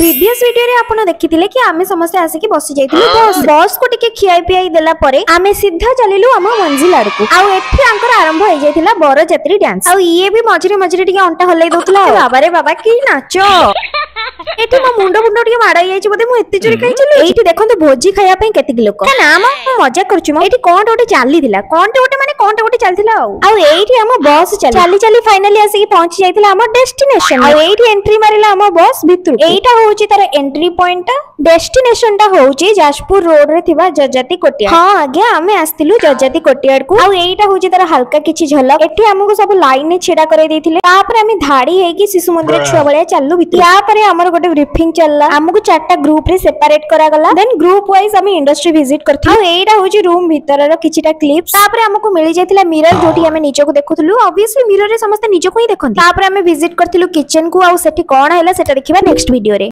Previous video रे आपण देखिथिले कि आमे समस्त आसे कि बसी जाइथिलु बस को टिके खियाई पियाई देला परे आमे सीधा चलिलु हम मंजिल आड़कू आउ एठी आंकर आरंभ हो जाइथिला बर जात्री डांस आउ ये भी मझिरे मझिरे टिके अंटा हल्लाई दोतला बाबा रे बाबा की नाचो एठी मो मुंडो मुंडो टिके माडा जाइछि बोदे मु एत्ते जोरे कहि चली एठी देखंतु भोजी खाया पई केति लोक ना म मजा करछु म एठी कोन ओटे चाली दिला कोन ओटे माने कोन ओटे चलथिला आउ एठी हम बस चाली चाली फाइनली आसी कि पहुंच जाइथिला हम डेस्टिनेशन आउ एठी एंट्री मारिला हम बस भितर एटा होउची तार एंट्री पॉइंट डेस्टिनेशन टा होउची जाजपुर रोड रे थिबा जजाति कोटिया हां आगे आमे आस्तिलु जजाति कोटियाड को आउ एटा होउची तार हल्का किछि झलक एठी हमको सब लाइन ने छेडा करे देथिले तापर आमे धाडी हे कि शिशु मंदिर छुआ बळे चाललु भितर या परे हमर गोटे ब्रीफिंग चलला हमको चारटा ग्रुप रे सेपरेट करा गला देन ग्रुप वाइज आमे इंडस्ट्री विजिट करथि आउ एटा होउची रूम भितर रो किछिटा क्लिप्स तापर हमको मिली जायतिला मिरर जोटी आमे निजो को देखुथलु ऑब्वियसली मिरर रे समस्त निजो को ही देखंती तापर आमे विजिट करथिलु किचन को आउ सेठी कोन हैला सेटा देखिबा नेक्स्ट वीडियो रे।